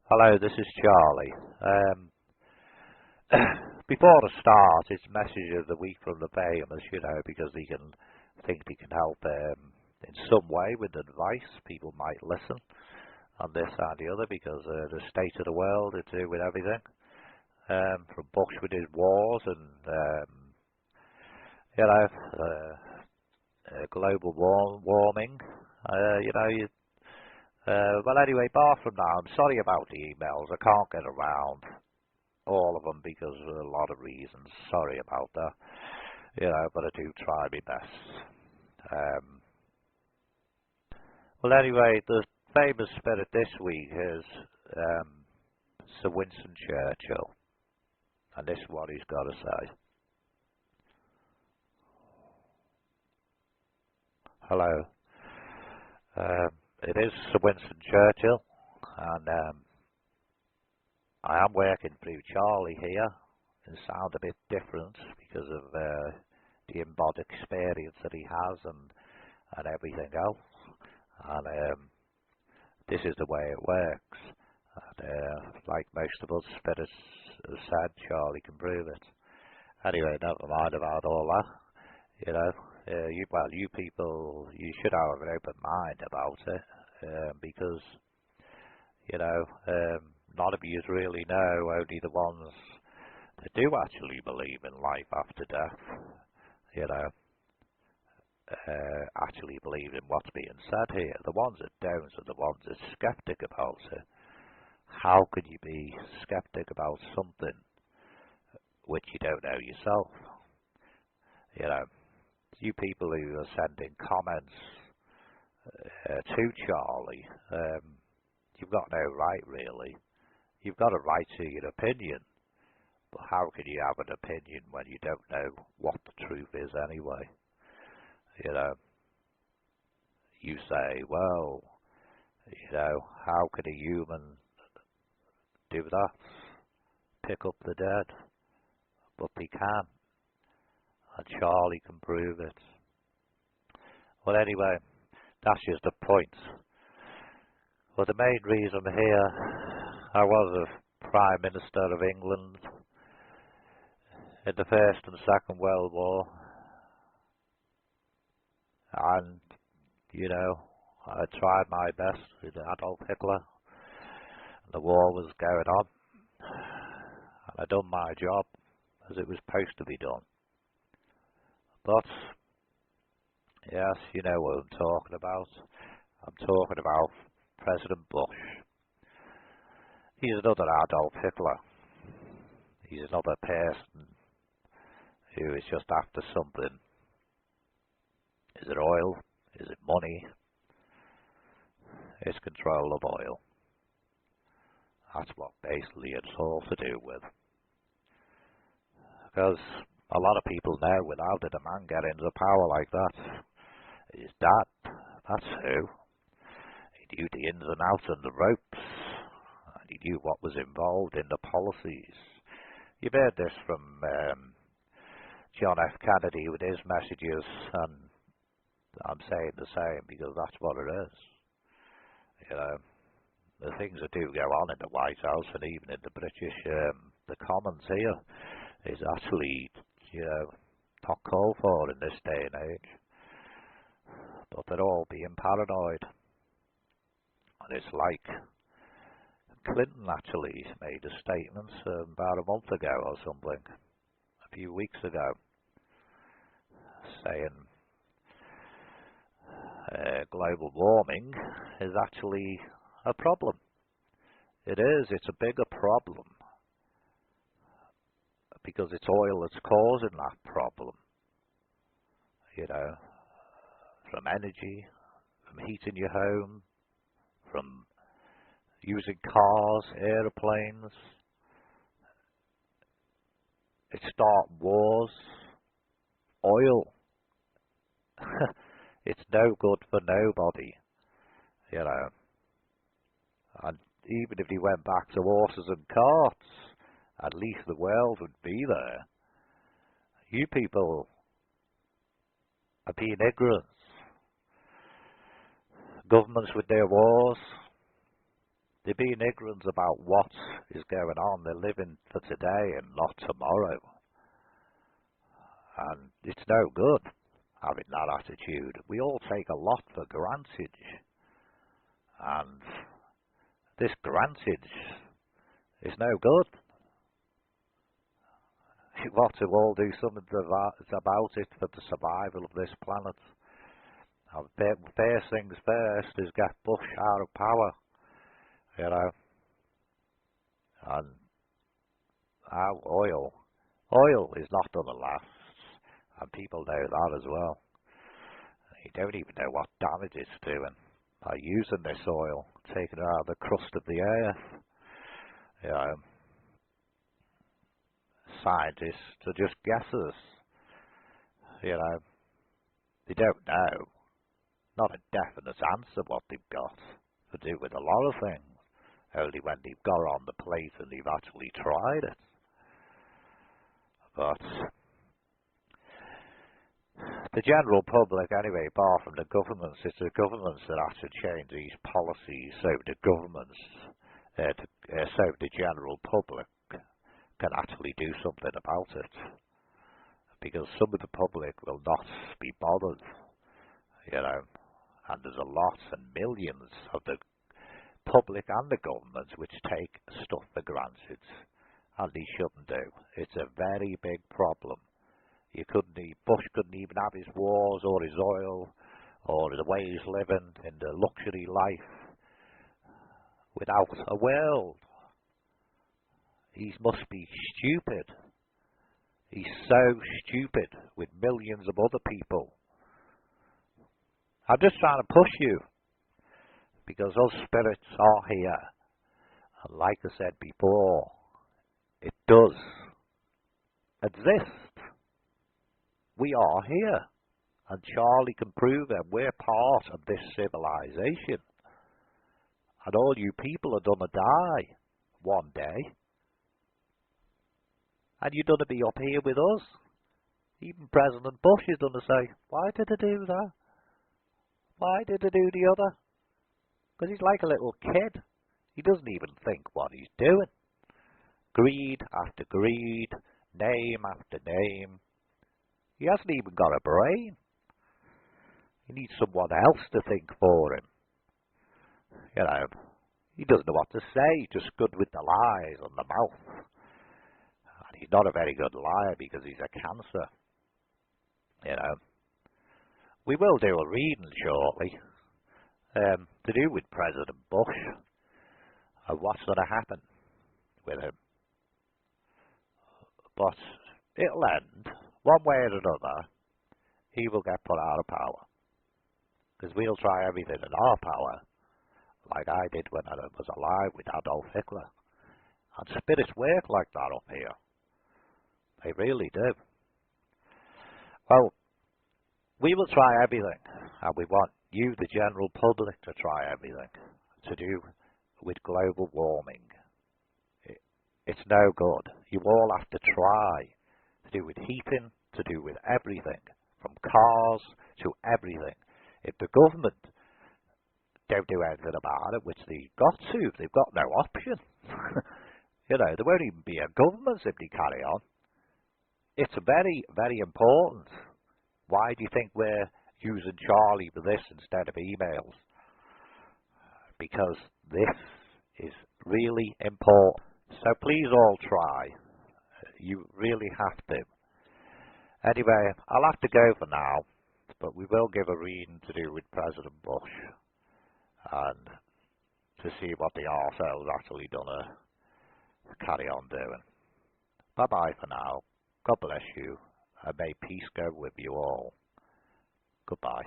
Hello, this is Charlie. Before the start, it's message of the week from the famous, because he can think he can help in some way with advice. People might listen on this and the other because the state of the world to do with everything, from books with his wars and global warming. Well, anyway, apart from that, I'm sorry about the emails. I can't get around all of them because of a lot of reasons. Sorry about that. But I do try my best. Well, anyway, the famous spirit this week is Sir Winston Churchill. And this is what he's got to say. Hello. It is Sir Winston Churchill, and I am working through Charlie here. It sounds a bit different because of the embodied experience that he has and everything else. And this is the way it works. And like most of us spirits have said, Charlie can prove it. Anyway, never mind about all that. You people, you should have an open mind about it, because, none of you really know, only the ones that do actually believe in life after death, actually believe in what's being said here. The ones that don't are the ones that are skeptic about it. How can you be skeptic about something which you don't know yourself? You people who are sending comments to Charlie, you've got no right, really. You've got a right to your opinion, but how can you have an opinion when you don't know what the truth is anyway? You say, well, how can a human do that? Pick up the dead? But they can. And Charlie can prove it. Well, anyway, that's just the point. Well, the main reason here, I was a Prime Minister of England in the First and Second World War. And, I tried my best with Adolf Hitler. And the war was going on. And I done my job as it was supposed to be done. But, yes, you know what I'm talking about. I'm talking about President Bush. He's another Adolf Hitler. He's another person who is just after something. Is it oil? Is it money? It's control of oil. That's what basically it's all to do with. Because a lot of people know without a man getting into power like that, his dad, that's who. He knew the ins and outs and the ropes, and he knew what was involved in the policies. You've heard this from John F. Kennedy with his messages, and I'm saying the same because that's what it is. The things that do go on in the White House and even in the British, the Commons here, is actually not called for in this day and age. But they're all being paranoid. And it's like Clinton actually made a statement about a month ago or something, a few weeks ago, saying global warming is actually a problem. It is, it's a bigger problem. Because it's oil that's causing that problem. From energy, from heating your home, from using cars, aeroplanes. It's starting wars. Oil. It's no good for nobody. And even if you went back to horses and carts, at least the world would be there. You people are being ignorant. Governments with their wars, They're being ignorant about what is going on. They're living for today and not tomorrow. And it's no good having that attitude. We all take a lot for granted. And this granted is no good. We want to all do something about it for the survival of this planet. First things first is get Bush out of power, you know. And our oil is not going to last, and people know that as well. You don't even know what damage it's doing by using this oil, taking it out of the crust of the earth. You know, scientists are just guessers. You know, they don't know. Not a definite answer what they've got to do with a lot of things. Only when they've got on the plate and they've actually tried it. But the general public, anyway, apart from the governments, it's the governments that have to change these policies so the governments, so the general public can actually do something about it. Because some of the public will not be bothered, you know, and there's a lot and millions of the public and the governments which take stuff for granted, and they shouldn't do. It's a very big problem. Bush couldn't even have his wars or his oil or the way he's living in the luxury life without a world. He must be stupid. He's so stupid with millions of other people. I'm just trying to push you because those spirits are here. And like I said before, it does exist. We are here. And Charlie can prove it. We're part of this civilization. And all you people are going to die one day. And you're going to be up here with us. Even President Bush is going to say, why did I do that? Why did I do the other? Because he's like a little kid. He doesn't even think what he's doing. Greed after greed, name after name. He hasn't even got a brain. He needs someone else to think for him. You know, he doesn't know what to say. He's just good with the lies on the mouth. And he's not a very good liar because he's a cancer. You know. We will do a reading shortly to do with President Bush and what's going to happen with him. But it'll end, one way or another. He will get put out of power. Because we'll try everything in our power, like I did when I was alive with Adolf Hitler. And spirits work like that up here. They really do. Well, we will try everything, and we want you, the general public, to try everything to do with global warming. It's no good. You all have to try to do with heating, to do with everything, from cars to everything. If the government don't do anything about it, which they've got to, they've got no option. You know, there won't even be a government if they carry on. It's very, very important. Why do you think we're using Charlie for this instead of emails? Because this is really important. So please all try. You really have to. Anyway, I'll have to go for now, but we will give a reading to do with President Bush and to see what the arsehole's actually gonna carry on doing. Bye-bye for now. God bless you, and may peace go with you all. Goodbye.